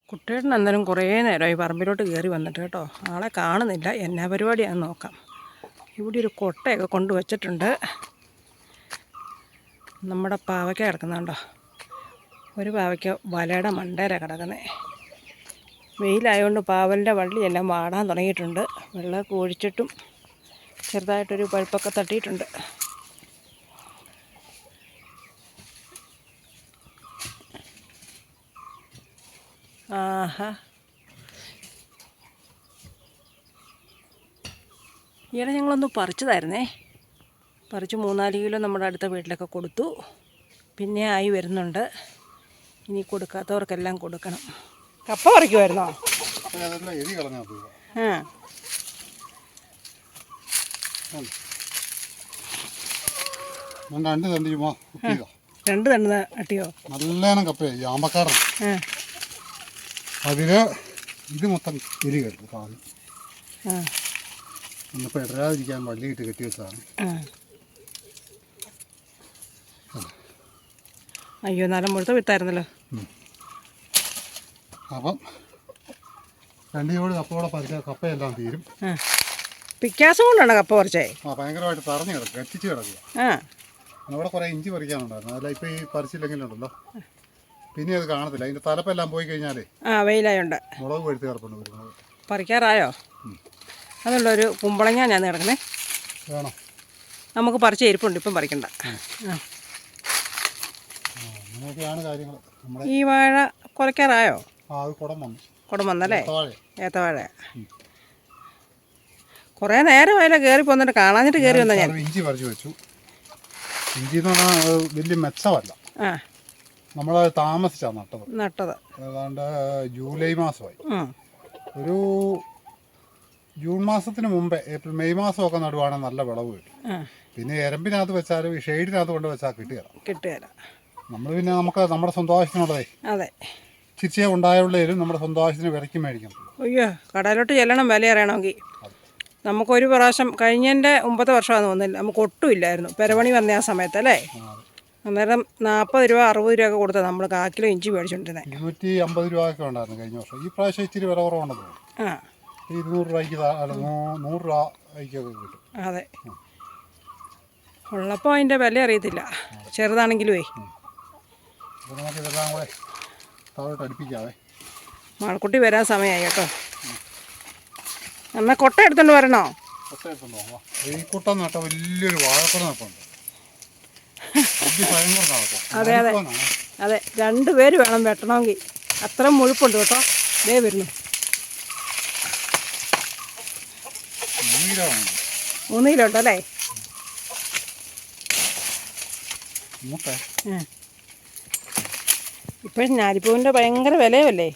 കുട്ടിയേട്ടൻ അന്നേരം കുറേ നേരമായി പറമ്പിലോട്ട് കയറി വന്നിട്ട് കേട്ടോ. ആളെ കാണുന്നില്ല. എന്നാ പരിപാടിയാണെന്ന് നോക്കാം. ഇവിടെ ഒരു കൊട്ടയൊക്കെ കൊണ്ട് വച്ചിട്ടുണ്ട്. നമ്മുടെ പാവയ്ക്ക കിടക്കുന്നുണ്ടോ? ഒരു പാവയ്ക്ക വലയുടെ മണ്ടേര കിടക്കുന്നത്. വെയിലായതുകൊണ്ട് പാവലിൻ്റെ വള്ളിയെല്ലാം വാടാൻ തുടങ്ങിയിട്ടുണ്ട്. വെള്ളമൊക്കെ ഒഴിച്ചിട്ടും ചെറുതായിട്ടൊരു പഴുപ്പൊക്കെ തട്ടിയിട്ടുണ്ട്. ആഹാ, ഈയിടെ ഞങ്ങളൊന്ന് പറിച്ചതായിരുന്നേ. പറിച്ച് 3-4 കിലോ നമ്മുടെ അടുത്ത വീട്ടിലൊക്കെ കൊടുത്തു. പിന്നെ ആയി വരുന്നുണ്ട്. ഇനി കൊടുക്കാത്തവർക്കെല്ലാം കൊടുക്കണം. കപ്പ പറിക്കുമായിരുന്നോ? ആ, രണ്ട് തണ്ട് അട്ടിയോ? നല്ലോണം കപ്പയായി ആമ്പക്കാരൻ. അതില് ഇത് മൊത്തം എലി കെട്ടു സാധനം. ഇന്നിപ്പോൾ ഇടരാതിരിക്കാൻ വള്ളിയിട്ട് കെട്ടി വെച്ചതാണ്. അയ്യോ, നല്ല മുഴുത്ത വിത്തായിരുന്നല്ലോ. അപ്പം 2 ജോഡി കപ്പയോടെ പറിച്ചാൽ കപ്പയെല്ലാം തീരും. പിക്കാസും കൊണ്ടാണ് കപ്പ പറിച്ചേ? ഭയങ്കരമായിട്ട് തറഞ്ഞു കിടക്കുക, കെട്ടിച്ച് കിടക്കുക. അവിടെ കുറേ ഇഞ്ചി പറിക്കാനുണ്ടായിരുന്നു. അതല്ല ഇപ്പം ഈ പറിച്ചില്ലെങ്കിലുണ്ടല്ലോ പിന്നെ അത് കാണത്തില്ല. അതിൻ്റെ തലപ്പെല്ലാം പോയി കഴിഞ്ഞാലേ വെയിലായുണ്ട് മുളക് പഴുത്ത് കിടപ്പുണ്ട്. വരുന്നത് പറിക്കാറായോ? അതുള്ളൊരു കുമ്പളങ്ങ ഞാൻ കിടക്കണേ. വേണോ? നമുക്ക് പറിച്ച് ഇരിപ്പുണ്ട്, ഇപ്പം പറിക്കണ്ട. അങ്ങനെയൊക്കെയാണ് കാര്യങ്ങൾ. ഈ വാഴ കുറയ്ക്കാറായോ? അത് കുടം വന്നല്ലേ? ഏത്തവാഴ. കുറേ നേരമായാലും കയറി പോന്നിട്ട് കാണാഞ്ഞിട്ട് കയറി വന്നാ ഞാൻ. ഇഞ്ചി പറിച്ചു വെച്ചു. ഇഞ്ചി എന്ന് പറഞ്ഞാൽ വലിയ മെച്ചമല്ല. നമ്മളത് താമസിച്ചാണ് നട്ടത്. ഏതാണ്ട് ജൂലൈ മാസമായി. ഒരു ജൂൺ മാസത്തിന് മുമ്പേ ഏപ്രിൽ മെയ് മാസമൊക്കെ നടുവാണെങ്കിൽ നല്ല വിളവ് കിട്ടും. പിന്നെ എരമ്പിനകത്ത് വെച്ചാലും ഈ ഷെയ്ഡിനകത്ത് കൊണ്ട് വെച്ചാൽ കിട്ടുകയില്ല. നമ്മൾ പിന്നെ നമ്മുടെ സ്വന്തം ആവശ്യത്തിനുള്ളതേ. അതെ, ചിരിച്ചേ ഉണ്ടായുള്ളേലും നമ്മുടെ സ്വന്തം ആവശ്യത്തിന് വിലയ്ക്ക് മേടിക്കാം. അയ്യോ, കടയിലോട്ട് ചെല്ലണം വില അറിയണമെങ്കിൽ. നമുക്കൊരു പ്രാവശ്യം കഴിഞ്ഞതിൻ്റെ 9 വർഷമാണെന്ന് തോന്നുന്നില്ല, നമുക്ക് ഒട്ടും ഇല്ലായിരുന്നു പെരവണി വന്ന ആ സമയത്തല്ലേ. അന്നേരം 40 രൂപ 60 രൂപ ഒക്കെ കൊടുത്താൽ നമ്മൾ 1/4 കിലോ ഇഞ്ചി മേടിച്ചോണ്ടിരുന്നത്. 250 രൂപയൊക്കെ ഉണ്ടായിരുന്നു കഴിഞ്ഞ വർഷം. ഈ പ്രാവശ്യം ഇച്ചിരി വില കുറവുണ്ടെന്ന് തോന്നുന്നു. 200 രൂപയ്ക്ക് 100 രൂപയ്ക്കൊക്കെ കിട്ടും. അതെ, ഉള്ളപ്പോൾ അതിൻ്റെ വില അറിയത്തില്ല, ചെറുതാണെങ്കിലുമേ. നമുക്ക് ഇതെല്ലാം കൂടെ താഴോട്ട് അടുപ്പിക്കാവേ. മാൾക്കുട്ടി വരാൻ സമയമായി കേട്ടോ. എന്നാൽ കൊട്ട എടുത്തോണ്ട് വരണോ? ഈ കുട്ട നട്ട വലിയൊരു വാഴക്കൊല നട്ടുണ്ട്. അതെ അതെ അതെ, 2 പേര് വേണം വെട്ടണമെങ്കിൽ. അത്ര മുഴുപ്പുണ്ട് കേട്ടോ. ദേ വരുന്നു. 3 കിലോ ഉണ്ടല്ലേ? ഇപ്പോഴും ഞാലിപ്പൂവിൻ്റെ ഭയങ്കര വിലയല്ലേ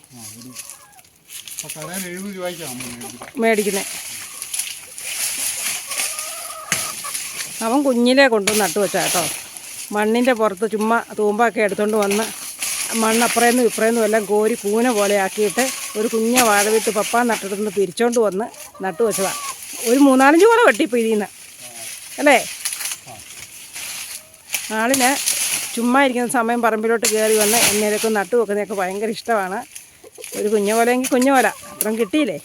മേടിക്കുന്നത്. അവൻ കുഞ്ഞിലേ കൊണ്ടുവന്ന് നട്ടു വെച്ചാൽ കേട്ടോ. മണ്ണിൻ്റെ പുറത്ത് ചുമ്മാ തൂമ്പൊക്കെ എടുത്തുകൊണ്ട് വന്ന് മണ്ണ് അപ്പുറേന്നും ഇപ്പുറേന്നും എല്ലാം കോരി കൂന പോലെ ആക്കിയിട്ട് ഒരു കുഞ്ഞ വാഴവിത്ത് പപ്പാൻ നട്ടിടത്തുനിന്ന് പിരിച്ചോണ്ട് വന്ന് നട്ടു വെച്ചതാണ്. ഒരു 3-4 കൊല വെട്ടിപ്പോൾ ഇതിൽ നിന്ന് അല്ലേ. ആളിന് ചുമ്മാ ഇരിക്കുന്ന സമയം പറമ്പിലോട്ട് കയറി വന്ന് എന്നേലൊക്കെ നട്ടു വെക്കുന്നതൊക്കെ ഭയങ്കര ഇഷ്ടമാണ്. ഒരു കുഞ്ഞ പോലെയെങ്കിൽ കുഞ്ഞ പോലെ അത്രയും കിട്ടിയില്ലേ.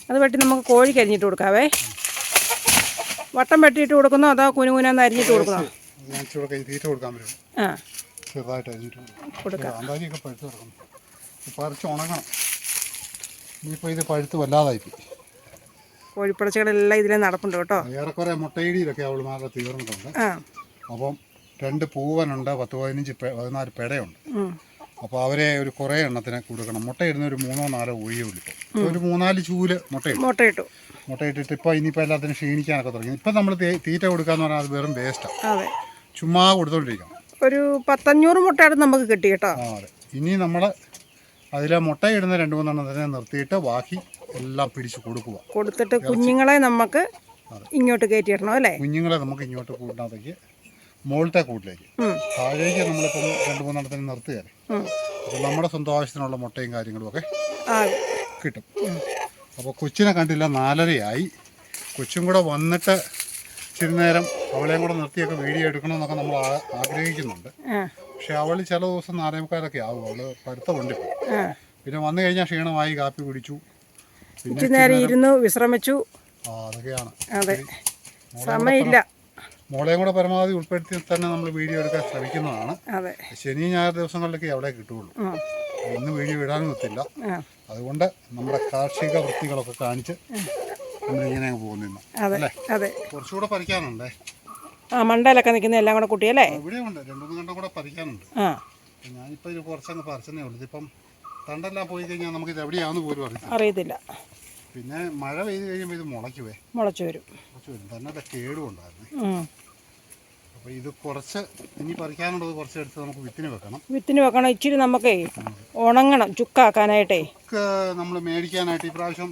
അത് വെട്ടി നമുക്ക് കോഴിക്ക് അരിഞ്ഞിട്ട് കൊടുക്കാവേ. വട്ടം വെട്ടിയിട്ട് കൊടുക്കുന്നോ അതോ കുനുകുനാന്ന് അരിഞ്ഞിട്ട് കൊടുക്കുന്നോ? കൊടുക്കാം. ഇത് പഴുത്ത് വല്ലാതായിപ്പോയി. കോഴിപ്പടച്ചുകളെല്ലാം ഇതിലെ നടപ്പുണ്ട് കേട്ടോ. ഏറെക്കുറെ മുട്ടയിടിയിലൊക്കെ അവൾമാരുടെ തീർന്നിട്ടുണ്ട്. അപ്പം 2 പൂവനുണ്ട്, 10-15-14 പെടയുണ്ട്. അപ്പോൾ അവരെ ഒരു കുറേ എണ്ണത്തിന് കൊടുക്കണം. മുട്ടയിടുന്ന ഒരു 3-4 ഒഴിയേ ഉള്ളൂ. ഒരു 3-4 ചൂല് മുട്ടയിട്ടിട്ട് ഇപ്പോൾ ഇനിയിപ്പോൾ എല്ലാത്തിനും ക്ഷീണിക്കാനൊക്കെ തുടങ്ങി. ഇപ്പം നമ്മൾ തീറ്റ കൊടുക്കാന്ന് പറഞ്ഞാൽ അത് വെറും വേസ്റ്റാണ്. ചുമ്മാ കൊടുത്തോണ്ടിരിക്കണം. ഒരു 10-500 മുട്ടയാണ് നമുക്ക് കിട്ടി കേട്ടോ. അതെ, ഇനി നമ്മൾ അതിലെ മുട്ടയിടുന്ന 2-3 എണ്ണത്തിനെ നിർത്തിയിട്ട് ബാക്കി എല്ലാം പിടിച്ച് കൊടുത്തിട്ട് കുഞ്ഞുങ്ങളെ നമുക്ക് ഇങ്ങോട്ട് കയറ്റിയിടണം അല്ലേ. കുഞ്ഞുങ്ങളെ നമുക്ക് ഇങ്ങോട്ട് കൂട്ടിനകത്തേക്ക് മുകളിലത്തെ കൂട്ടിലേക്ക്. താഴേക്ക് നമ്മളിപ്പം 2-3 എണ്ണത്തിന് നിർത്തുകയല്ലേ. അപ്പോൾ നമ്മുടെ സ്വന്തം ആവശ്യത്തിനുള്ള മുട്ടയും കാര്യങ്ങളും ഒക്കെ കിട്ടും. അപ്പോൾ കൊച്ചിനെ കണ്ടില്ല, 4:30 കൊച്ചും കൂടെ വന്നിട്ട് ഇച്ചിരി നേരം അവളെയും കൂടെ നിർത്തിയൊക്കെ വീഡിയോ എടുക്കണമെന്നൊക്കെ നമ്മൾ ആഗ്രഹിക്കുന്നുണ്ട്. പക്ഷെ അവൾ ചില ദിവസം 4:45 ആവും. അവള് പഠിത്തമുണ്ട് ഇപ്പോൾ. ആ പിന്നെ വന്നു കഴിഞ്ഞാൽ ക്ഷീണമായി കാപ്പി കുടിച്ചു, പിന്നെ ഇച്ചിരി നേരം ഇരുന്നു വിശ്രമിച്ചു. അതൊക്കെയാണ്. അതെ, സമയമില്ല. മോളെയും കൂടെ പരമാവധി ഉൾപ്പെടുത്തി തന്നെ നമ്മൾ വീഡിയോ എടുക്കാൻ ശ്രമിക്കുന്നതാണ്. അതെ, ശനി ഞായർ ദിവസങ്ങളിലൊക്കെ അവിടെ കിട്ടുകയുള്ളൂ. ഇന്ന് വീഡിയോ ഇടാനും ഒത്തില്ല. അതുകൊണ്ട് നമ്മുടെ കാർഷിക വൃത്തികളൊക്കെ കാണിച്ച് നമ്മളിങ്ങനെ പോകുന്നു. അതെ അതെ. കുറച്ചുകൂടെ പറിക്കാനുണ്ടേ. മണ്ടയിലൊക്കെ നിൽക്കുന്ന എല്ലാം കൂടെ കൂട്ടിയല്ലേ? ഇവിടെ ഉണ്ട്, 2-3 കണ്ടം കൂടെ പറിക്കാനുണ്ട്. ഞാനിപ്പോൾ ഇത് കുറച്ചങ്ങ് പറിച്ചതേ ഉള്ളൂ. ഇതിപ്പം തണ്ടെല്ലാം പോയി കഴിഞ്ഞാൽ നമുക്കിത് എവിടെയാണെന്ന് പോലും അറിയത്തില്ല. പിന്നെ മഴ പെയ്ത് കഴിയുമ്പോൾ ഇത് മുളച്ചു വരും. തന്നെ കേടും ഉണ്ടായിരുന്നു. അപ്പോൾ ഇത് കുറച്ച് ഇനി പറിക്കാനുള്ളത് കുറച്ചെടുത്ത് നമുക്ക് വിത്തിന് വെക്കണം. ഇച്ചിരി നമുക്കേ ഉണങ്ങണം, ചുക്കാക്കാനായിട്ടേ. നമ്മൾ മേടിക്കാനായിട്ട് ഈ പ്രാവശ്യം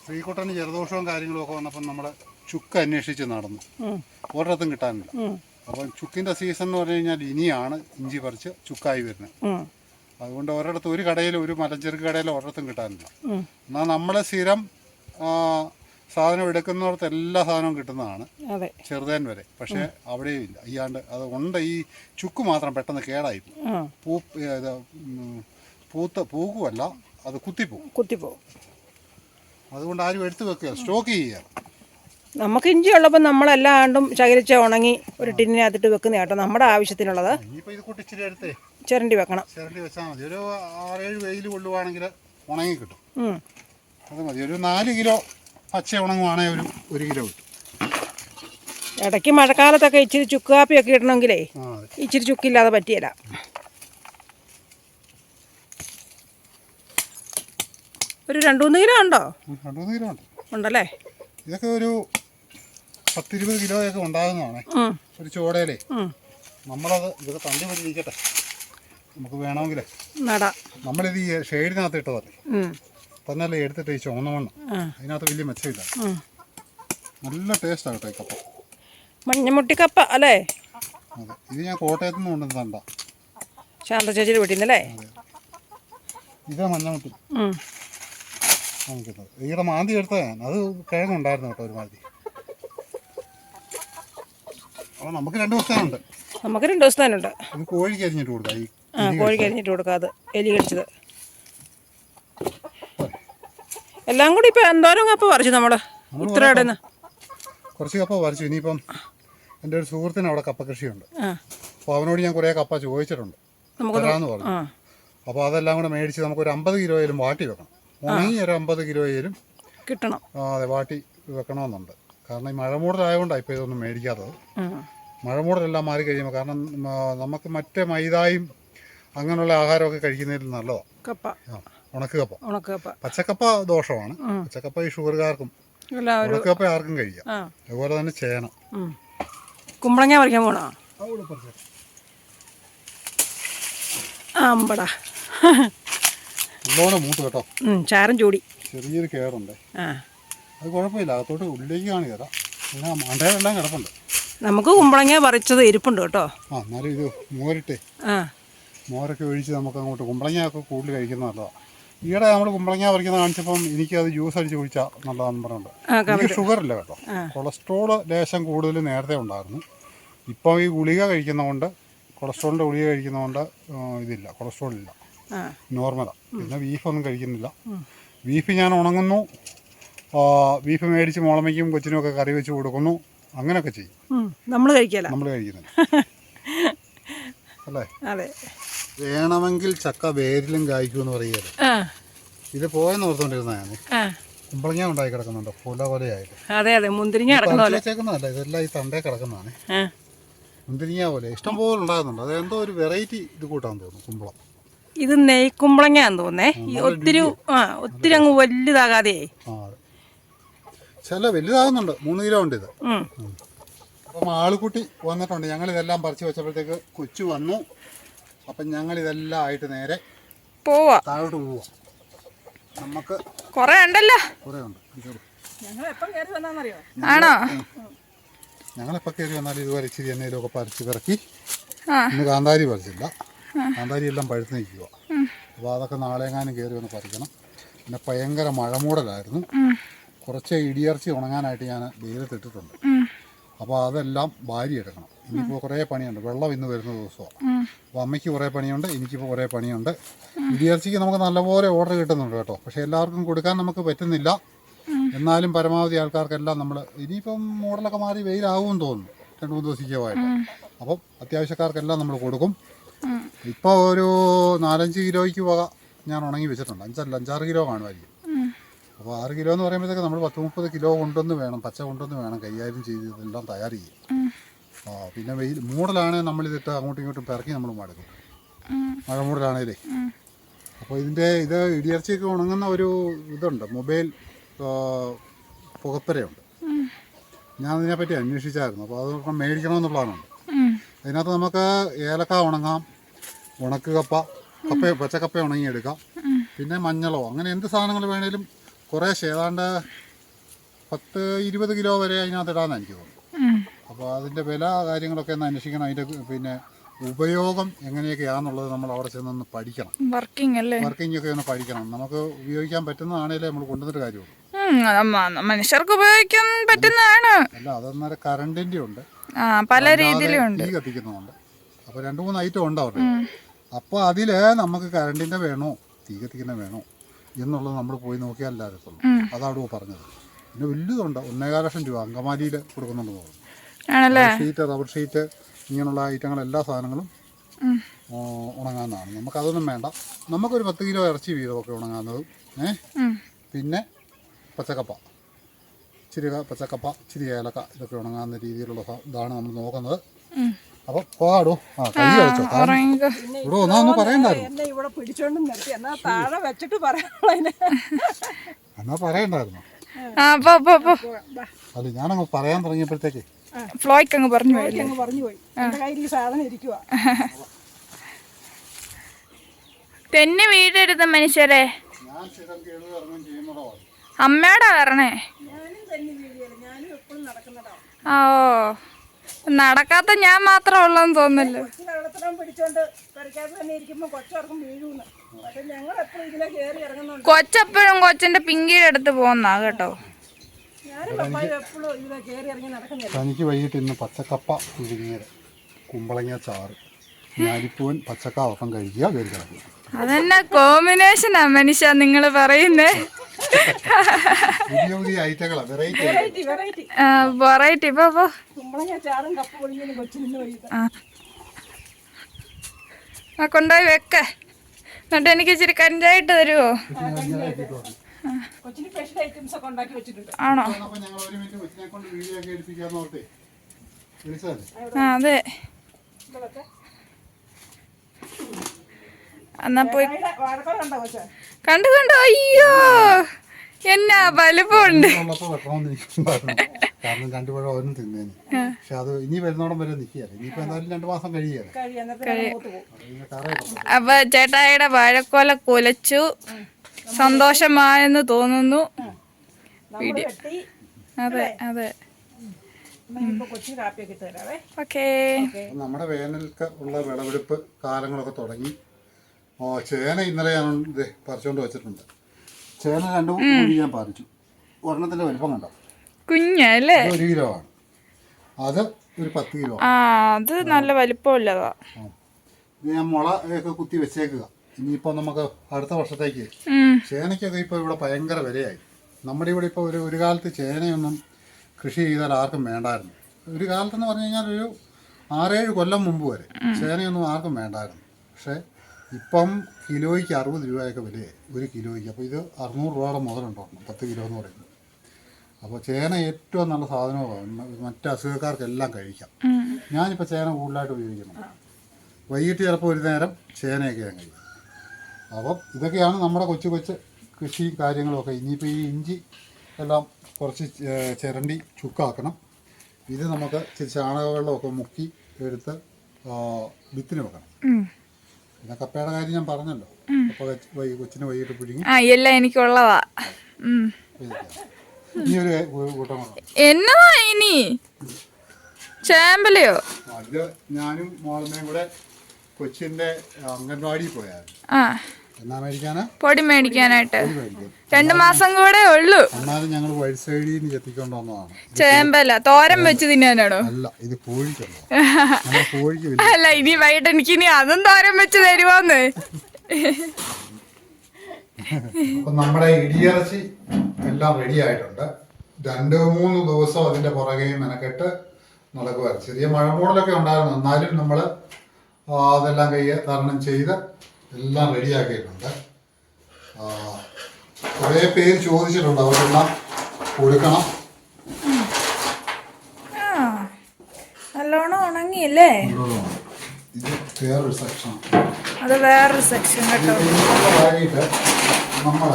ശ്രീകുട്ടന് ജലദോഷവും കാര്യങ്ങളും ഒക്കെ വന്നപ്പം നമ്മൾ ചുക്ക് അന്വേഷിച്ച് നടന്നു. ഒരിടത്തും കിട്ടാനില്ല. അപ്പം ചുക്കിൻ്റെ സീസൺ എന്ന് പറഞ്ഞു കഴിഞ്ഞാൽ ഇനിയാണ് ഇഞ്ചി പറിച്ച് ചുക്കായി വരുന്നത്. അതുകൊണ്ട് ഒരിടത്ത് ഒരു കടയിലും, ഒരു മലഞ്ചെറുക്ക് കടയിലും ഒരിടത്തും കിട്ടാനില്ല. എന്നാൽ നമ്മൾ സ്ഥിരം സാധനം എടുക്കുന്നിടത്ത് എല്ലാ സാധനവും കിട്ടുന്നതാണ്, ചെറുതേൻ വരെ. പക്ഷേ അവിടെയും ഇല്ല. അയ്യാണ്ട് അത് ഉണ്ട്. ഈ ചുക്ക് മാത്രം പെട്ടെന്ന് കേടായി പൂക്കുമല്ല, അത് കുത്തിപ്പോവും. അതുകൊണ്ട് ആരും എടുത്തു വെക്കുക, സ്റ്റോക്ക് ചെയ്യുക. നമുക്ക് ഇഞ്ചി ഉള്ളപ്പോൾ നമ്മളെല്ലാ ആണ്ടും ശേഖരിച്ച് ഉണങ്ങി ഒരു ടിന്നിനകത്തിട്ട് വെക്കുന്ന കേട്ടോ, നമ്മുടെ ആവശ്യത്തിനുള്ളത്. ചിരണ്ടി വെക്കണം. ചിരണ്ടി വെച്ചാൽ മതി. ഒരു 6-7 വെയിൽ കൊള്ളുവാണെങ്കിൽ ഉണങ്ങി കിട്ടും. അത് മതി. ഒരു 4 കിലോ പച്ച ഉണങ്ങുവാണെങ്കിൽ 1 കിലോ കിട്ടും. ഇടയ്ക്ക് മഴക്കാലത്തൊക്കെ ഇച്ചിരി ചുക്ക് കാപ്പിയൊക്കെ ഇടണമെങ്കിലേ ഇച്ചിരി ചുക്കില്ലാതെ പറ്റിയല്ല. ഒരു 2-3 കിലോ ഉണ്ടോ? 2-3 കിലോ ഉണ്ടല്ലേ? ഇതൊക്കെ ഒരു 10-20 കിലോയൊക്കെ ഉണ്ടാകുന്നതാണ് ഒരു ചോടയിലേ. നമ്മളത് ഇതൊക്കെ തണ്ടി പിടിച്ചിരിക്കട്ടെ, നമുക്ക് വേണമെങ്കിൽ നടാം. നമ്മളിത് ഈ ഷെയ്ഡിനകത്ത് ഇട്ടതല്ലേ, തന്നെയല്ലേ എടുത്തിട്ട് ഈ ചുവന്ന മണ്ണ്, അതിനകത്ത് വലിയ മെച്ചമില്ല. നല്ല ടേസ്റ്റാണ് കേട്ടോ ഈ കപ്പ. മഞ്ഞമുട്ടിക്കപ്പ അല്ലേ? അതെ, ഇത് ഞാൻ കോട്ടയത്തു നിന്ന് കൊണ്ടുവന്ന തണ്ട. ശാന്ത ചേച്ചിയുടെ വീട്ടിൽ നിന്നല്ലേ? ഇതാ മഞ്ഞമുട്ടി വാങ്ങിക്കുന്നത്. ഈയുടെ മാന്തി എടുത്തത് ഞാൻ. അത് കിഴങ്ങുണ്ടായിരുന്നു കേട്ടോ ഒരുമാതിരി. അപ്പോൾ നമുക്ക് 2 ദിവസത്തേനുണ്ട്. ഇത് കോഴിക്ക് അരിഞ്ഞിട്ട് കൊടുക്കാം. കോഴിക്ക് അരിഞ്ഞിട്ട് കൊടുക്കാം. അത് എലി കടിച്ചത് എല്ലാം കൂടി ഇപ്പം എന്തോരം കപ്പ പറിച്ചു നമ്മൾ ഇത്ര ഇടന്ന്. കുറച്ച് കപ്പ പറിച്ചു. ഇനിയിപ്പം എൻ്റെ ഒരു സുഹൃത്തിന് അവിടെ കപ്പ കൃഷിയുണ്ട്. അപ്പോൾ അവനോട് ഞാൻ കുറേ കപ്പ ചോദിച്ചിട്ടുണ്ട്, തരാമെന്ന് പറഞ്ഞു. അപ്പോൾ അതെല്ലാം കൂടെ മേടിച്ച് നമുക്കൊരു 50 കിലോയിലും വാട്ടി വെക്കണം. ഉണങ്ങി ഒരു 50 കിലോയിലും കിട്ടണം. അതെ, വാട്ടി വെക്കണമെന്നുണ്ട്. കാരണം ഈ മഴമൂടലായതുകൊണ്ടാണ് ഇപ്പോൾ ഇതൊന്നും മേടിക്കാത്തത്. മഴമൂടലെല്ലാം മാറി കഴിയുമ്പോൾ, കാരണം നമുക്ക് മറ്റേ മൈദായും അങ്ങനെയുള്ള ആഹാരമൊക്കെ കഴിക്കുന്നതിൽ നല്ലതാണ് കപ്പ, ഉണക്കക്കപ്പ. പച്ചക്കപ്പ ദോഷമാണ്. പച്ചക്കപ്പ ഈ ഷുഗറുകാർക്കും, ഉണക്കക്കപ്പ ആർക്കും കഴിക്കാം. അതുപോലെ തന്നെ ചേന. കുമ്പളങ്ങ പറിക്കാൻ പോണോ? അമ്പടാ, നല്ലോണം മൂത്ത് കേട്ടോ. ചാരം ചൂടി. ചെറിയൊരു കയറുണ്ട്. അത് കുഴപ്പമില്ല, അകത്തോട്ട് ഉള്ളിലേക്കാണ് കയറാം. പിന്നെ മണ്ടയിലെല്ലാം കിടപ്പുണ്ട്. നമുക്ക് കുമ്പളങ്ങ പറിച്ചത് ഇരിപ്പുണ്ട് കേട്ടോ. എന്നാലും ഇത് മോരൊക്കെ ഒഴിച്ച് നമുക്ക് അങ്ങോട്ട് കുമ്പളങ്ങയൊക്കെ കൂടുതൽ കഴിക്കുന്നത് നല്ലതാണ്. ഈയിടെ നമ്മൾ കുമ്പളങ്ങ പറിക്കുന്നത് കാണിച്ചപ്പം എനിക്കത് ജ്യൂസ് അടിച്ച് കുടിച്ചാൽ നല്ലതാണെന്ന് പറഞ്ഞുണ്ട്. എനിക്ക് ഷുഗറില്ല കേട്ടോ. കൊളസ്ട്രോൾ ലേശം കൂടുതൽ നേരത്തെ ഉണ്ടായിരുന്നു. ഇപ്പോൾ ഈ ഗുളിക കഴിക്കുന്നതുകൊണ്ട്, കൊളസ്ട്രോളിൻ്റെ ഗുളിക കഴിക്കുന്നതുകൊണ്ട് ഇതില്ല, കൊളസ്ട്രോൾ ഇല്ല, നോർമലാണ്. പിന്നെ ബീഫൊന്നും കഴിക്കുന്നില്ല. ബീഫ് ഞാൻ ഉണങ്ങുന്നു, ബീഫ് മേടിച്ച് മുളമയ്ക്കും കൊച്ചിനും ഒക്കെ കറി വെച്ച് കൊടുക്കുന്നു, അങ്ങനെയൊക്കെ ചെയ്യും. നമ്മൾ കഴിക്കുന്നില്ല അല്ലേ? അതെ. വേണമെങ്കിൽ ചക്ക വേരിലും കായ്ക്കുമെന്ന് പറയുകയല്ലേ. ഇത് പോയെന്ന് ഓർത്തോണ്ടിരുന്ന ഞാൻ. കുമ്പളങ്ങ ഉണ്ടായി കിടക്കുന്നുണ്ടോ കൊലയായിട്ട്? അതെ, മുന്തിരിങ്ങ വെച്ചേക്കുന്നതല്ല, ഇതെല്ലാം ഈ തണ്ടേ കിടക്കുന്നതാണ്. മുന്തിരിങ്ങ പോലെ ഇഷ്ടം പോലെ ഉണ്ടാകുന്നുണ്ട്. അതെന്തോ ഒരു വെറൈറ്റി ഇത് കൂട്ടാന്ന് തോന്നുന്നു കുമ്പളം. ഇത് നെയ്ക്കുമ്പളങ്ങയാന്ന് തോന്നേ. ഒത്തിരി അങ്ങ് വലുതാകാതെ ചില വലുതാകുന്നുണ്ട്. 3 കിലോ ഉണ്ട് ഇത്. അപ്പം ആളുകുട്ടി വന്നിട്ടുണ്ട്. ഞങ്ങളിതെല്ലാം പറിച്ച് വെച്ചപ്പോഴത്തേക്ക് കൊച്ചു വന്നു. അപ്പം ഞങ്ങളിതെല്ലാം ആയിട്ട് നേരെ താഴോട്ട് പോവാ. നമുക്ക് കുറേ ഉണ്ടല്ലോ. കുറേ ഉണ്ട്. ഞങ്ങളെപ്പം കയറി വന്നാന്നറിയോ? ഞങ്ങളെപ്പോൾ കയറി വന്നാലും ഇതുവരെ ഇച്ചിരി എണ്ണയിലൊക്കെ പറിച്ച് പിറക്കി. ഇന്ന് കാന്താരി പറിച്ചില്ല, കാന്താരി എല്ലാം പഴുത്ത് നിൽക്കുക. അപ്പോൾ അതൊക്കെ നാളെങ്ങാനും കയറി വന്ന് പറിക്കണം. പിന്നെ ഭയങ്കര മഴമൂടലായിരുന്നു. കുറച്ച് ഇടിയർച്ചി ഉണങ്ങാനായിട്ട് ഞാൻ വെയിലത്തിട്ടിട്ടുണ്ട്. അപ്പോൾ അതെല്ലാം വാരിയെടുക്കണം. ഇനിയിപ്പോൾ കുറേ പണിയുണ്ട്. വെള്ളം ഇന്ന് വരുന്ന ദിവസമാണ്. അപ്പോൾ അമ്മയ്ക്ക് കുറേ പണിയുണ്ട്, എനിക്കിപ്പോൾ കുറേ പണിയുണ്ട്. ഇടിയിറച്ചിക്ക് നമുക്ക് നല്ലപോലെ ഓർഡർ കിട്ടുന്നുണ്ട് കേട്ടോ. പക്ഷേ എല്ലാവർക്കും കൊടുക്കാൻ നമുക്ക് പറ്റുന്നില്ല. എന്നാലും പരമാവധി ആൾക്കാർക്കെല്ലാം നമ്മൾ ഇനിയിപ്പം മോഡലൊക്കെ മാറി വെയിലാവുമെന്ന് തോന്നുന്നു 2-3 ദിവസത്തേക്കുമായിട്ട്. അപ്പം അത്യാവശ്യക്കാർക്കെല്ലാം നമ്മൾ കൊടുക്കും. ഇപ്പോൾ ഒരു 4-5 കിലോയ്ക്ക് വക ഞാൻ ഉണങ്ങി വെച്ചിട്ടുണ്ട്. 5-6 കിലോ കാണുമായിരിക്കും. അപ്പോൾ 6 കിലോ എന്ന് പറയുമ്പോഴത്തേക്ക് നമ്മൾ 10-30 കിലോ കൊണ്ടുവന്ന് വേണം, പച്ച കൊണ്ടുവന്ന് വേണം കൈകാര്യം ചെയ്ത് ഇതെല്ലാം തയ്യാർ ചെയ്യും. പിന്നെ വെയിൽ മൂടലാണെങ്കിൽ നമ്മളിതിട്ട് അങ്ങോട്ടും ഇങ്ങോട്ടും പിറക്കി നമ്മൾ മടക്കും, മഴ മൂടലാണേലേ. അപ്പോൾ ഇത് ഇടിയിറച്ചിയൊക്കെ ഉണങ്ങുന്ന ഒരു ഇതുണ്ട്, മൊബൈൽ പുകപ്പരയുണ്ട്. ഞാൻ അതിനെപ്പറ്റി അന്വേഷിച്ചായിരുന്നു. അപ്പോൾ അതൊക്കെ മേടിക്കണമെന്ന് പ്ലാനുണ്ട്. അതിനകത്ത് നമുക്ക് ഏലക്ക ഉണങ്ങാം, ഉണക്ക് പച്ചക്കപ്പ ഉണങ്ങിയെടുക്കാം, പിന്നെ മഞ്ഞളോ അങ്ങനെ എന്ത് സാധനങ്ങൾ വേണേലും കുറേശ്ശെ ഏതാണ്ട് 10-20 കിലോ വരെ അതിനകത്ത് ഇടാമെന്ന് എനിക്ക് തോന്നുന്നു. അപ്പോൾ അതിൻ്റെ വില കാര്യങ്ങളൊക്കെ ഒന്ന് അന്വേഷിക്കണം. അതിൻ്റെ പിന്നെ ഉപയോഗം എങ്ങനെയൊക്കെയാണെന്നുള്ളത് നമ്മൾ അവിടെ ചെന്നൊന്ന് പഠിക്കണം. വർക്കിംഗ് ഒക്കെ ഒന്ന് പഠിക്കണം. നമുക്ക് ഉപയോഗിക്കാൻ പറ്റുന്നതാണേലേ നമ്മൾ കൊണ്ടുവന്നിട്ട് കാര്യമുള്ളൂ. മനുഷ്യർക്ക് ഉപയോഗിക്കാൻ പറ്റുന്നതാണ്. അല്ല, അതെന്നാലും കറണ്ടിൻ്റെ ഉണ്ട്, പല രീതിയിലും ഉണ്ട്, തീ കത്തിക്കുന്നുണ്ട്. അപ്പോൾ 2-3 ഐറ്റം ഉണ്ട് അവിടെ. അപ്പോൾ അതിൽ നമുക്ക് കറണ്ടിൻ്റെ വേണോ തീ കത്തിക്കുന്ന വേണോ എന്നുള്ളത് നമ്മൾ പോയി നോക്കിയാലേ അറിയത്തുള്ളൂ. അതാണ് പറഞ്ഞത്. പിന്നെ വലുതുണ്ട്, 1.25 ലക്ഷം രൂപ അങ്കമാലിയിൽ കൊടുക്കുന്നുണ്ടെന്ന് തോന്നുന്നു. റബ്ബർ ഷീറ്റ് ഇങ്ങനെയുള്ള ഐറ്റങ്ങൾ എല്ലാ സാധനങ്ങളും ഉണങ്ങാവുന്നതാണ്. നമുക്കതൊന്നും വേണ്ട. നമുക്കൊരു 10 കിലോ ഇറച്ചി വീതമൊക്കെ ഉണങ്ങാവുന്നതും. പിന്നെ പച്ചക്കപ്പ, ഇച്ചിരി ഏലക്ക ഇതൊക്കെ ഉണങ്ങാവുന്ന രീതിയിലുള്ള ഇതാണ് നമ്മൾ നോക്കുന്നത്. അപ്പൊ പോകാടോ. കൈ കഴിച്ചോ. ഇവിടെ ഒന്നും പറയണ്ടായിരുന്നു. ഇവിടെ പിടിച്ചോണ്ട് നിർത്തി എന്നാ താഴെ വെച്ചിട്ട് എന്നാ പറയണ്ടായിരുന്നു. അല്ല, ഞാനങ്ങ് പറയാൻ തുടങ്ങിയപ്പോഴത്തേക്ക് ഫ്ലോയ്ക്കങ്ങ് പറഞ്ഞു പോയി. എന്റെ കയ്യിൽ ഈ സാധനം ഇരിക്കുവാ. തെന്നി വീഴരുത് മനുഷ്യരെ. ഞാൻ സ്ഥിരം കേൾവി ഇറങ്ങും ചെയ്യുന്നതോ. അമ്മയോടാ പറഞ്ഞേ. ഓ, നടക്കാത്ത ഞാൻ മാത്രം ഉള്ളെന്ന് തോന്നില്ല. കൊച്ചെപ്പോഴും കൊച്ചിന്റെ പിങ്കീടെ അടുത്ത് പോകുന്ന കേട്ടോ. തനിക്ക് വൈകിട്ട് ഇന്ന് പച്ചക്കപ്പ പുഴുങ്ങിയത്, കുമ്പളങ്ങ ചാറ്, ഞാലിപ്പൂവൻ പച്ചക്ക ഒപ്പം കഴിക്കുക, വേര് കിടക്കുക. അതെന്നാ കോമ്പിനേഷനാ മനുഷ്യ നിങ്ങള് പറയുന്നേ. പുതിയ പുതിയ ഐറ്റങ്ങളാ, വെറൈറ്റി. കൊണ്ടുപോയി വെക്ക. എന്നിട്ട് എനിക്ക് ഇച്ചിരി കഞ്ചായിട്ട് തരുമോ? ആണോ? അതെ, എന്നാ പോയി കണ്ടു. അയ്യോ, എന്നാ വലുപ്പമുണ്ട്. കാരണം 2 പഴം അവനും തിന്നേന്. പക്ഷെ അത് ഇനി വരുന്നോടം വരെ നിൽക്കുകയല്ലേ. ഇനിയിപ്പോ എന്തായാലും 2 മാസം കഴിയുകയല്ലേ. അപ്പൊ ചേട്ടായിയുടെ വാഴക്കോല കുലച്ചു, സന്തോഷമായെന്ന് തോന്നുന്നു. അതെ. ഓക്കേ. നമ്മുടെ വേനൽക്ക് ഉള്ള വിളവെടുപ്പ് കാലങ്ങളൊക്കെ തുടങ്ങി. ചേന ഇന്നലെ ഞാൻ പറിച്ചുകൊണ്ട് വെച്ചിട്ടുണ്ട്. ചേന 2 ഞാൻ പറിച്ചു. ഒരെണ്ണത്തിന്റെ വലിപ്പം കണ്ടോ, കുഞ്ഞല്ലേ? 1 കിലോ ആണ്. അത് ഒരു 10 കിലോ. അത് നല്ല വലിപ്പമില്ലതാ. ഇത് ഞാൻ മുള ഒക്കെ കുത്തി വെച്ചേക്കുക. ഇനിയിപ്പോൾ നമുക്ക് അടുത്ത വർഷത്തേക്ക് ചേനയ്ക്കൊക്കെ ഇപ്പോൾ ഇവിടെ ഭയങ്കര വിലയായി. നമ്മുടെ ഇവിടെ ഇപ്പോൾ ഒരു കാലത്ത് ചേനയൊന്നും കൃഷി ചെയ്താൽ ആർക്കും വേണ്ടായിരുന്നു. ഒരു കാലത്തെന്ന് പറഞ്ഞു കഴിഞ്ഞാൽ ഒരു 6-7 കൊല്ലം മുമ്പ് വരെ ചേനയൊന്നും ആർക്കും വേണ്ടായിരുന്നു. പക്ഷേ ഇപ്പം കിലോയ്ക്ക് 60 രൂപയൊക്കെ വിലയായി, 1 കിലോയ്ക്ക്. അപ്പോൾ ഇത് 600 രൂപയുടെ മുതലുണ്ടോ 10 കിലോ എന്ന് പറയുന്നത്. അപ്പോൾ ചേന ഏറ്റവും നല്ല സാധനമാണ്, മറ്റ് അസുഖക്കാർക്കെല്ലാം കഴിക്കാം. ഞാനിപ്പോൾ ചേന കൂടുതലായിട്ട് ഉപയോഗിക്കുന്നു. വൈകിട്ട് ചിലപ്പോൾ ഒരു നേരം ചേനയൊക്കെ ഞാൻ കഴിക്കും. അപ്പം ഇതൊക്കെയാണ് നമ്മുടെ കൊച്ചു കൃഷി കാര്യങ്ങളൊക്കെ. ഇനിയിപ്പോൾ ഈ ഇഞ്ചി എല്ലാം കുറച്ച് ചിരണ്ടി ചുക്കാക്കണം. ഇത് നമുക്ക് ഇച്ചിരി ചാണകവെള്ളമൊക്കെ മുക്കി എടുത്ത് വിത്തിന് വെക്കണം. പിന്നെ കപ്പയുടെ കാര്യം ഞാൻ പറഞ്ഞല്ലോ. അപ്പോൾ കൊച്ചിന് വൈകിട്ട് പുഴുങ്ങി എല്ലാം എനിക്കുള്ളതാ. ഇനി ഒരു കൂട്ടം എന്നതാ ഇനി ചേമ്പലയോ? അത് ഞാനും മോളമ്മയും കൂടെ കൊച്ചിൻ്റെ അംഗൻവാടിയിൽ പോയായിരുന്നു. എന്നാ മേടിക്കാനാ? പൊടി മേടിക്കാനായിട്ട് ഇത് മേടിക്കും. 2 മാസം കൂടെ ഉള്ളു. എന്നാലും ഞങ്ങൾ വഴി സൈഡിൽ നിന്ന് ചെത്തിക്കൊണ്ട് വന്നതാണ്. ചേമ്പല്ല തോരൻ വെച്ച് തിന്നാനാണോ? അല്ല, ഇത് കോഴിക്കല്ലോ. ഞങ്ങൾ കോഴിക്ക് വലിയ അല്ല, ഇനി വൈകിട്ട് എനിക്ക് ഇനി അതും തോരൻ വെച്ച് തരുമോന്ന്. അപ്പം നമ്മുടെ ഇടിയിറച്ചി എല്ലാം റെഡി ആയിട്ടുണ്ട്. 2-3 ദിവസം അതിൻ്റെ പുറകെ മെനക്കെട്ട് നടക്കുമായിരുന്നു. ചെറിയ മഴമൂടലൊക്കെ ഉണ്ടായിരുന്നു, എന്നാലും നമ്മൾ അതെല്ലാം തരണം ചെയ്ത് എല്ലാം റെഡിയാക്കിയിട്ടുണ്ട്. കുറേ പേര് ചോദിച്ചിട്ടുണ്ട്, അവർക്കെല്ലാം കൊടുക്കണം. നല്ലോണം ഉണങ്ങിയല്ലേ? ഇത് വേറൊരു സെക്ഷനാണ്. അത് വേറൊരു സെക്ഷൻ കേട്ടോ. വാരിയിട്ട് നമ്മൾ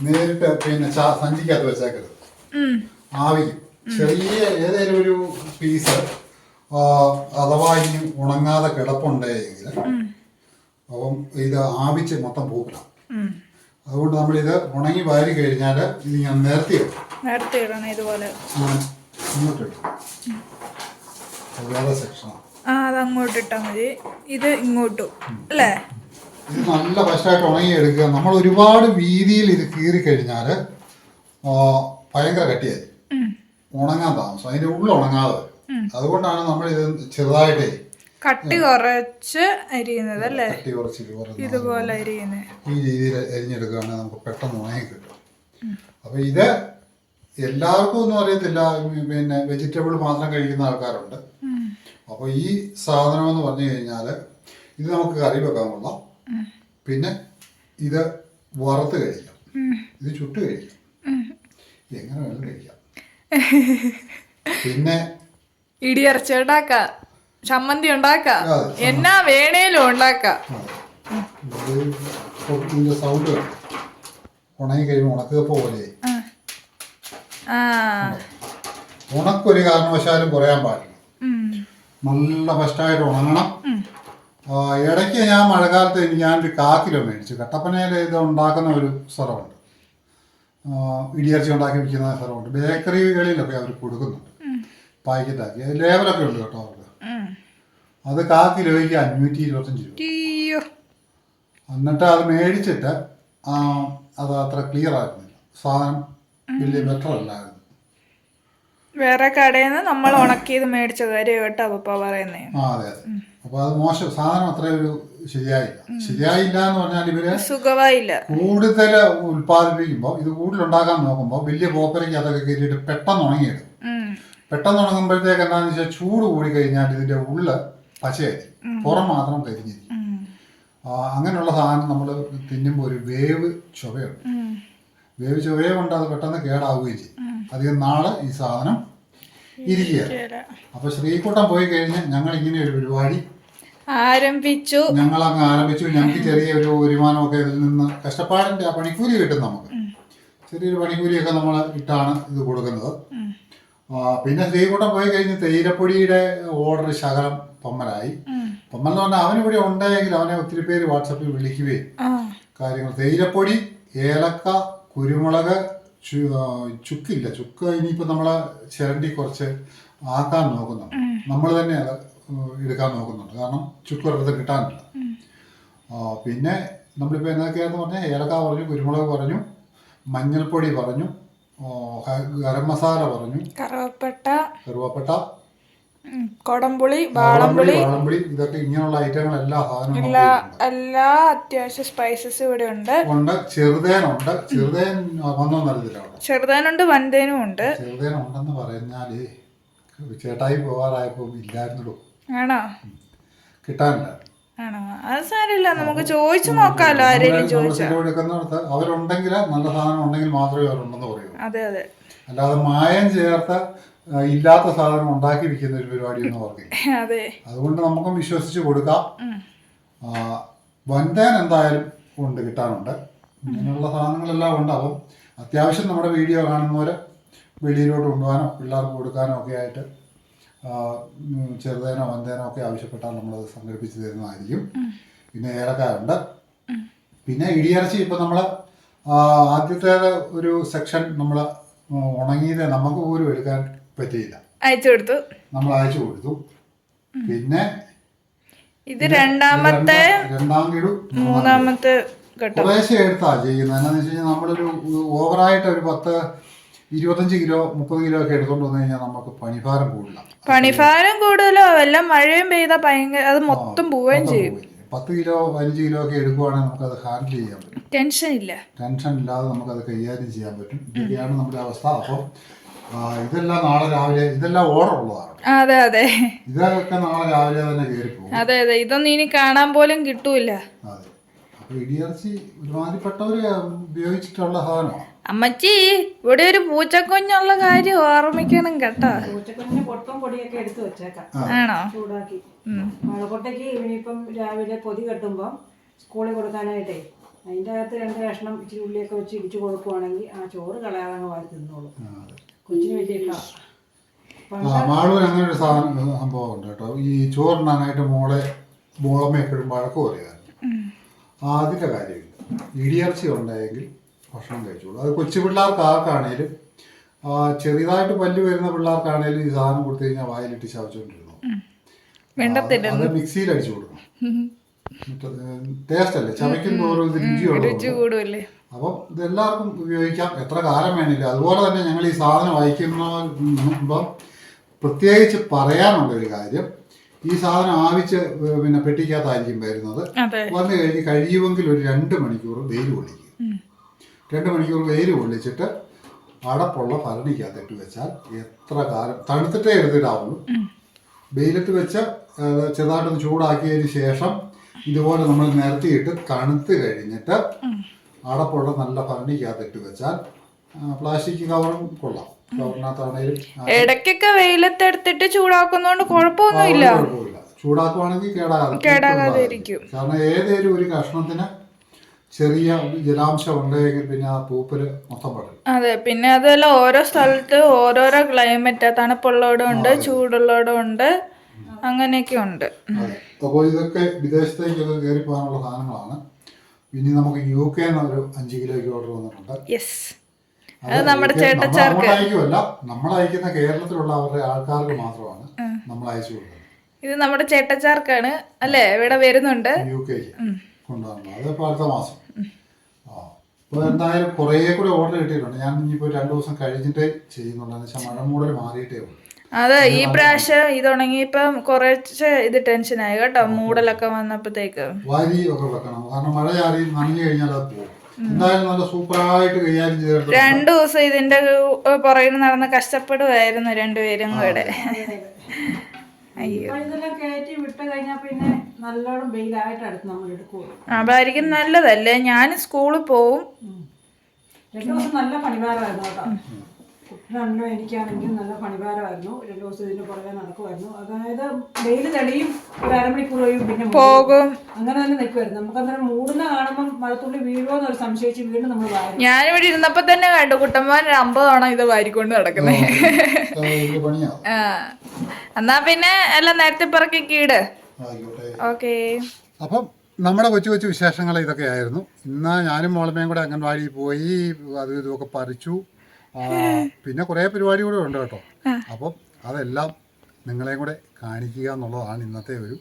നേരിട്ട് പിന്നെ സഞ്ചിക്കകത്ത് വെച്ചേക്കരുത്. ആവിക്കും. ചെറിയ ഏതെങ്കിലും ഒരു പീസ് അഥവാ ഇനി ഉണങ്ങാതെ കിടപ്പുണ്ടെങ്കിൽ അപ്പം ഇത് ആവിച്ച് മൊത്തം പൂക്കണം. അതുകൊണ്ട് നമ്മളിത് ഉണങ്ങി വാരി കഴിഞ്ഞാൽ ഇത് ഞാൻ നേരത്തെ ഇടണം ഇതുപോലെ. ഇങ്ങോട്ട് ഇടും. അത് വേറെ സെക്ഷനാണ്. അത് അങ്ങോട്ട് ഇട്ടാൽ മതി, ഇത് ഇങ്ങോട്ടും അല്ലേ? ഇത് നല്ല വശമായിട്ട് ഉണങ്ങിയെടുക്കുക. നമ്മൾ ഒരുപാട് വീതിയിൽ ഇത് കീറി കഴിഞ്ഞാൽ ഭയങ്കര കട്ടിയായി ഉണങ്ങാൻ താമസം, അതിൻ്റെ ഉള്ളിൽ ഉണങ്ങാതെ വരും. അതുകൊണ്ടാണ് നമ്മൾ ഇത് ചെറുതായിട്ടേ കട്ടി കുറച്ച് അരിയുന്നത് അല്ലേ? കട്ടി കുറച്ച് ഇതുപോലെ അരിയുന്നത്. ഈ രീതിയിൽ അരിഞ്ഞെടുക്കുകയാണെങ്കിൽ നമുക്ക് പെട്ടെന്ന് ഉണങ്ങി കിട്ടും. അപ്പോൾ ഇത് എല്ലാവർക്കും ഒന്നും അറിയത്തില്ല, പിന്നെ വെജിറ്റബിൾ മാത്രം കഴിക്കുന്ന ആൾക്കാരുണ്ട്. അപ്പോൾ ഈ സാധനം എന്ന് പറഞ്ഞു കഴിഞ്ഞാൽ ഇത് നമുക്ക് കറി വെക്കാൻ കൊള്ളാം, പിന്നെ ഇത് വറുത്ത് കഴിക്കാം, ഇത് ചുട്ട് കഴിക്കാം, എങ്ങനെ വേണം കഴിക്കാം. പിന്നെ ഇടിയിറച്ചി ഉണ്ടാക്കാം, ചമ്മന്തി ഉണ്ടാക്കാം, എന്നാ വേണേലും ഉണ്ടാക്കാം. ഇതിന്റെ സൗണ്ട് ഉണങ്ങി കഴിയുമ്പോൾ ഉണക്കപ്പ പോലെ. ഉണക്കൊരു കാരണവശാലും കുറയാൻ പാടില്ല, നല്ല ഫസ്റ്റായിട്ട് ഉണങ്ങണം. ഇടയ്ക്ക് ഞാൻ മഴക്കാലത്ത് ഞാനൊരു കാക്കിലോ മേടിച്ചു. കട്ടപ്പനയിൽ ഇത് ഉണ്ടാക്കുന്ന ഒരു സ്ഥലമുണ്ട്, ഇടിയിറച്ചി ഉണ്ടാക്കി വിൽക്കുന്ന സ്ഥലമുണ്ട്. ബേക്കറികളിലൊക്കെ അവർ കൊടുക്കുന്നുണ്ട് പാക്കറ്റാക്കി. അത് ലേബലൊക്കെ ഉണ്ട് കേട്ടോ അവർക്ക്. അത് കാക്കിലോയ്ക്ക് 525 രൂപ. എന്നിട്ട് അത് മേടിച്ചിട്ട് അത് അത്ര ക്ലിയർ ആയിരുന്നില്ല, സാധനം വലിയ ബെറ്റർ അല്ലായിരുന്നു. വേറെ കടയിൽ നിന്ന് നമ്മൾ ഉണക്കിയത് മേടിച്ച കാര്യം കേട്ടോ പപ്പ പറയുന്നേ. അതെ അതെ. അപ്പൊ അത് മോശം സാധനം, അത്ര ഒരു ശരിയായില്ല എന്ന് പറഞ്ഞാൽ ഇവര് സുഖമായില്ല. കൂടുതൽ ഉൽപ്പാദിപ്പിക്കുമ്പോൾ ഇത് കൂടുതലുണ്ടാക്കാൻ നോക്കുമ്പോൾ വലിയ പോപ്പരയ്ക്ക് അതൊക്കെ കയറ്റിയിട്ട് പെട്ടെന്ന് ഉണങ്ങിയെടുക്കും. പെട്ടെന്ന് ഉണങ്ങുമ്പോഴത്തേക്ക് എന്താണെന്ന് വെച്ചാൽ ചൂട് കൂടി കഴിഞ്ഞാൽ ഇതിന്റെ ഉള്ള് പച്ചയായിരിക്കും, പുറം മാത്രം കരിഞ്ഞിരിക്കും. അങ്ങനെയുള്ള സാധനം നമ്മൾ തിന്നുമ്പോൾ ഒരു വേവ് ചുവയുണ്ട്. വേവ് ചുവയുണ്ട്, അത് പെട്ടെന്ന് കേടാവുകയും ചെയ്യും. അധികം നാള് ഈ സാധനം ഇരിക്കുകയാണ്. അപ്പൊ ശ്രീകുട്ടം പോയി കഴിഞ്ഞ് ഞങ്ങൾ ഇങ്ങനെ ഒരു പരിപാടി ആരംഭിച്ചു. ഞങ്ങളങ്ങ് ആരംഭിച്ചു. ഞങ്ങൾക്ക് ചെറിയൊരു വരുമാനമൊക്കെ ഇതിൽ നിന്ന് കഷ്ടപ്പാടിന്റെ ആ പണിക്കൂലി കിട്ടും. നമുക്ക് ചെറിയൊരു പണിക്കൂലിയൊക്കെ നമ്മൾ ഇട്ടാണ് ഇത് കൊടുക്കുന്നത്. പിന്നെ ശ്രീകുട്ടം പോയി കഴിഞ്ഞ് തേയിലപ്പൊടിയുടെ ഓർഡർ ശകലം പൊമ്മലായി. പൊമ്മൽ എന്ന് പറഞ്ഞാൽ അവനിവിടെ ഉണ്ടെങ്കിൽ അവനെ ഒത്തിരി പേര് വാട്സപ്പിൽ വിളിക്കുകയും കാര്യങ്ങൾ. തേയിലപ്പൊടി, ഏലക്ക, കുരുമുളക്, ചുക്കില്ല, ചുക്ക് ഇനിയിപ്പോൾ നമ്മളെ ചിരണ്ടി കുറച്ച് ആക്കാൻ നോക്കുന്നുണ്ട്. നമ്മൾ തന്നെ അത് എടുക്കാൻ നോക്കുന്നുണ്ട്, കാരണം ചുക്ക് ഒരിടത്ത് കിട്ടാനില്ല. പിന്നെ നമ്മളിപ്പോൾ എന്തൊക്കെയാണെന്ന് പറഞ്ഞാൽ ഏലക്ക പറഞ്ഞു, കുരുമുളക് പറഞ്ഞു, മഞ്ഞൾപ്പൊടി പറഞ്ഞു, ഗരം മസാല പറഞ്ഞു, കറുവപ്പട്ട, കൊടംപുളി, വാളംപുളി, ഇതൊക്കെ ഇങ്ങനെയുള്ള ഐറ്റങ്ങൾ എല്ലാ സാധനങ്ങളും, എല്ലാ അത്യാവശ്യ സ്പൈസസ് ഇവിടെ ഉണ്ട്. ചെറുതേനുണ്ട്. ചെറുതേൻ വന്നോന്നറിയത്തില്ല അവിടെ. ചെറുതേനുണ്ട്, വൻതേനും ഉണ്ട്. ചെറുതേൻ ഉണ്ടെന്ന് പറഞ്ഞാല് ചേട്ടായി പോകാറായപ്പോ ഇല്ലായിരുന്നല്ലോ. ആണോ? കിട്ടാനില്ല. ആണോ? അത് സാരമില്ല, നമുക്ക് ചോദിച്ചു നോക്കാലോ. ആരെങ്കിലും ചോദിച്ചെടുക്കുന്നിടത്ത് അവരുണ്ടെങ്കിൽ, നല്ല സാധനം ഉണ്ടെങ്കിൽ മാത്രമേ അവരുണ്ടെന്ന് പറയൂ. അതെ അതെ. അല്ലാതെ മായം ചേർത്ത് ഇല്ലാത്ത സാധനം ഉണ്ടാക്കി വിൽക്കുന്ന ഒരു പരിപാടിയൊന്നും അവർക്ക്. അതുകൊണ്ട് നമുക്കും വിശ്വസിച്ച് കൊടുക്കാം. വൻതേൻ എന്തായാലും ഉണ്ട്, കിട്ടാനുണ്ട്. ഇങ്ങനെയുള്ള സാധനങ്ങളെല്ലാം ഉണ്ട്. അപ്പം അത്യാവശ്യം നമ്മുടെ വീഡിയോ കാണുന്നവരെ വെളിയിലോട്ട് കൊണ്ടുപോകാനോ പിള്ളേർക്ക് കൊടുക്കാനോ ഒക്കെ ആയിട്ട് ചെറുതേനോ വൻതേനോ ഒക്കെ ആവശ്യപ്പെട്ടാൽ നമ്മളത് സംഘടിപ്പിച്ച് തരുന്നതായിരിക്കും. പിന്നെ ഏലക്കായ ഉണ്ട്. പിന്നെ ഇടിയിറച്ചി ഇപ്പം നമ്മൾ ആദ്യത്തേത് ഒരു സെക്ഷൻ നമ്മൾ ഉണങ്ങിയത് നമുക്ക് പോലും എടുക്കാൻ പറ്റിയില്ല, അയച്ചു കൊടുത്തു. നമ്മൾ അയച്ചു കൊടുത്തു. പിന്നെ ഇത് രണ്ടാമത്തെ രണ്ടാം ഗഡു മൂന്നാമത്തെ ഘട്ടം. കുറേശ്ശെ എടുത്താ ചെയ്യുന്നത്. എന്നാന്ന് വെച്ച് കഴിഞ്ഞാൽ നമ്മളൊരു ഓവറായിട്ട് ഒരു 25 കിലോ 30 കിലോ ഒക്കെ എടുത്തോണ്ട് വന്നു കഴിഞ്ഞാൽ നമുക്ക് പണിഭാരം കൂടില്ല. പണിഭാരം കൂടുതലോ വല്ല മഴയും പെയ്താ ഭയങ്കര അത് മൊത്തം പോവുകയും ചെയ്യും. 10 കിലോ 15 കിലോ ഒക്കെ എടുക്കുവാണെങ്കിൽ നമുക്കത് ഹാൻഡിൽ ചെയ്യാൻ പറ്റും. ടെൻഷൻ ഇല്ലാതെ നമുക്കത് കൈകാര്യം ചെയ്യാൻ പറ്റും. ഇതൊക്കെയാണ് നമ്മുടെ അവസ്ഥ. അപ്പം ഇതെല്ലാം നാളെ രാവിലെ, ഇതെല്ലാം ഓർഡർ ഉള്ളതാണ്. അതെ ഇതൊക്കെ നാളെ രാവിലെ തന്നെ കയറി പോകും. അതെ ഇതൊന്നും ഇനി കാണാൻ പോലും കിട്ടൂല. അതെ. അപ്പൊ ഇടിയിറച്ചി ഒരുമാതിരിപ്പെട്ടവര് ഉപയോഗിച്ചിട്ടുള്ള സാധനമാണ്. അമ്മച്ചി ഇവിടെ ഒരു പൂച്ചക്കുഞ്ഞുള്ള കാര്യം ഓർമ്മിക്കണം കേട്ടോ. പൂച്ചക്കുഞ്ഞിന് പൊട്ടും പൊടിയൊക്കെ എടുത്ത് വെച്ചേക്കാം. ആണോ? ചൂടാക്കി മുളകൊട്ടയ്ക്ക് ഇനിയിപ്പം രാവിലെ പൊതി കെട്ടുമ്പോൾ സ്കൂളിൽ കൊടുക്കാനായിട്ടേ അതിൻ്റെ അകത്ത് 2 കഷ്ണം ഇച്ചിരി ഉള്ളിയൊക്കെ വെച്ച് ഇടിച്ച് കൊടുക്കുവാണെങ്കിൽ ആ ചോറ് കളയാതെ വാരി തിന്നോളൂ. കൊച്ചിന് വലിയ ഇഷ്ടമാണ്. മാളൂർ അങ്ങനെ ഒരു സംഭവം ഉണ്ട് കേട്ടോ. ഈ ചോറിനാനായിട്ട് മോളമ്മ എപ്പോഴും വഴക്ക് പറയുമായിരുന്നു. ആദ്യത്തെ കാര്യമില്ല, ഇടിയിറച്ചി ഉണ്ടായെങ്കിൽ ഭക്ഷണം കഴിച്ചോളൂ. അത് കൊച്ചു പിള്ളേർക്ക് ആർക്കാണേലും ചെറിയതായിട്ട് പല്ല് വരുന്ന പിള്ളേർക്കാണേലും ഈ സാധനം കൊടുത്തു കഴിഞ്ഞാൽ വായിലിട്ട് ചവച്ചോണ്ടിരുന്നു. അത് മിക്സിയിൽ അടിച്ചു കൊടുക്കണം. ടേസ്റ്റ് അല്ലേ, ചവയ്ക്കുന്ന ഓരോ രുചിയുള്ളൂ. അപ്പം ഇതെല്ലാവർക്കും ഉപയോഗിക്കാം, എത്ര കാലം വേണില്ല. അതുപോലെ തന്നെ ഞങ്ങൾ ഈ സാധനം അയക്കുമ്പം പ്രത്യേകിച്ച് പറയാനുള്ള ഒരു കാര്യം, ഈ സാധനം ആവിച്ച് പിന്നെ പെട്ടിക്കകത്തായിരിക്കും വരുന്നത്. വന്നു കഴിഞ്ഞ് കഴിയുമെങ്കിൽ ഒരു 2 മണിക്കൂർ വെയിൽ കൊള്ളിക്കും. 2 മണിക്കൂർ വെയിൽ കൊള്ളിച്ചിട്ട് അടപ്പുള്ള ഭരണിക്കകത്തിട്ട് വെച്ചാൽ എത്ര കാലം തണുത്തിട്ടേ എടുത്തിട്ടാവുള്ളൂ. വെയിലത്ത് വെച്ച് ചെറുതായിട്ടൊന്ന് ചൂടാക്കിയതിന് ശേഷം ഇതുപോലെ നമ്മൾ നിരത്തിയിട്ട് തണുത്ത് കഴിഞ്ഞിട്ട് അടപ്പുള്ള നല്ല ഭരണിക്കകത്തിട്ട് വെച്ചാൽ പ്ലാസ്റ്റിക് കവറും കൊള്ളാം. കവറിനകത്താണേലും ഇടയ്ക്കൊക്കെ വെയിലത്തെടുത്തിട്ട് ചൂടാക്കുന്നോണ്ട് കുഴപ്പമൊന്നുമില്ല. ചൂടാക്കുവാണെങ്കിൽ കേടാകാതെ ഇരിക്കും. കാരണം ഏതേലും ഒരു കഷ്ണത്തിന് ചെറിയ ജലാംശം ഉണ്ടെങ്കിൽ പിന്നെ ആ പൂപ്പല് മൊത്തം പടും. അതെ, പിന്നെ അതല്ല ഓരോ സ്ഥലത്ത് ഓരോരോ ക്ലൈമറ്റ്, തണുപ്പുള്ളതും ഉണ്ട് ചൂടുള്ളതും ഉണ്ട്, അങ്ങനെയൊക്കെ ഉണ്ട്. അപ്പോൾ ഇതൊക്കെ വിദേശത്തേക്കൊക്കെ കയറി പോകാനുള്ള സാധനങ്ങളാണ്. ഇനി നമുക്ക് UK ഒരു 5 കിലോയ്ക്ക് ഓർഡർ വന്നിട്ടുണ്ട്. അത് നമ്മുടെ ചേട്ടച്ചാർക്ക് അയക്കുമല്ല, നമ്മൾ അയക്കുന്ന കേരളത്തിലുള്ള അവരുടെ ആൾക്കാർക്ക് മാത്രമാണ് നമ്മൾ അയച്ചു കൊടുക്കുന്നത്. ഇത് നമ്മുടെ ചേട്ടച്ചാർക്കാണ് അല്ലേ, ഇവിടെ വരുന്നുണ്ട് UK കൊണ്ടുവരണം. അതിപ്പോൾ അടുത്ത മാസം. അപ്പോൾ എന്തായാലും കുറേ കൂടെ ഓർഡർ കിട്ടിയിട്ടുണ്ട്. ഞാൻ ഇനിയിപ്പോൾ 2 ദിവസം കഴിഞ്ഞിട്ടേ ചെയ്യുന്നുണ്ട്. എന്ന് വെച്ചാൽ മഴ മൂടൽ മാറിയിട്ടേ ഉള്ളൂ. അതെ, ഈ പ്രാവശ്യം ഇത് തുടങ്ങിയപ്പം കുറച്ച് ഇത് ടെൻഷനായി കേട്ടോ, മൂടലൊക്കെ വന്നപ്പോഴത്തേക്ക്. വരി ഒക്കെ വെക്കണം, കാരണം മഴ ചാറി നനഞ്ഞു കഴിഞ്ഞാൽ അത് പോകും. എന്തായാലും നല്ല സൂപ്പറായിട്ട് കൈകാര്യം ചെയ്തെടുത്തു. 2 ദിവസം ഇതിന്റെ പുറകിൽ നടന്ന് കഷ്ടപ്പെടുമായിരുന്നു രണ്ടുപേരും കൂടെ. ഇതെല്ലാം കയറ്റി വിട്ട് കഴിഞ്ഞാൽ പിന്നെ നല്ലോണം വെയിലായിട്ട് അടുത്ത് നമ്മൾ എടുക്കുള്ളൂ. അതായിരിക്കും നല്ലതല്ലേ. ഞാൻ സ്കൂളിൽ പോവും. 2 ദിവസം നല്ല പണിഭാരമായിരുന്നു കേട്ടോ. കുട്ടനും എനിക്കാണെങ്കിൽ നല്ല പണിഭാരമായിരുന്നു. 2 ദിവസം ഇതിന് പുറകെ നടക്കുമായിരുന്നു. അതായത് വെയിൽ തെളിയും, ഒരു അരമണിക്കൂർ കഴിയും, പിന്നെ പോകും, അങ്ങനെ തന്നെ നിൽക്കുമായിരുന്നു. നമുക്ക് അന്നേരം മൂടുന്ന കാണുമ്പോൾ മഴത്തുള്ളി വീഴുമോ എന്നൊരു സംശയിച്ച് വീണ്ടും നമ്മൾ വാരി. ഞാനിവിടെ ഇരുന്നപ്പോ തന്നെ കണ്ടു കുട്ടന്മാർ 50 തവണ ഇത് വാരിക്കൊണ്ട് നടക്കുന്നത്. എന്നാ പിന്നെ എല്ലാം നേരത്തെ പിറക്കി കീട്. ഓക്കേ. അപ്പം നമ്മുടെ കൊച്ചു കൊച്ചു വിശേഷങ്ങൾ ഇതൊക്കെ ആയിരുന്നു. ഇന്ന് ഞാനും മോളമ്മയും കൂടെ അംഗൻവാടിയിൽ പോയി അതും ഇതുമൊക്കെ പറിച്ചു. പിന്നെ കുറേ പരിപാടി കൂടെ ഉണ്ട് കേട്ടോ. അപ്പം അതെല്ലാം നിങ്ങളെയും കൂടെ കാണിക്കുക എന്നുള്ളതാണ് ഇന്നത്തെ ഒരു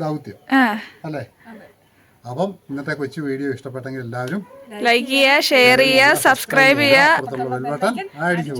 ദൗത്യം അല്ലേ. അപ്പം ഇന്നത്തെ കൊച്ചു വീഡിയോ ഇഷ്ടപ്പെട്ടെങ്കിൽ എല്ലാവരും ലൈക്ക് ചെയ്യുക, ഷെയർ ചെയ്യുക, സബ്സ്ക്രൈബ് ചെയ്യുക. ബെൽ ബട്ടൺ അടിച്ചു.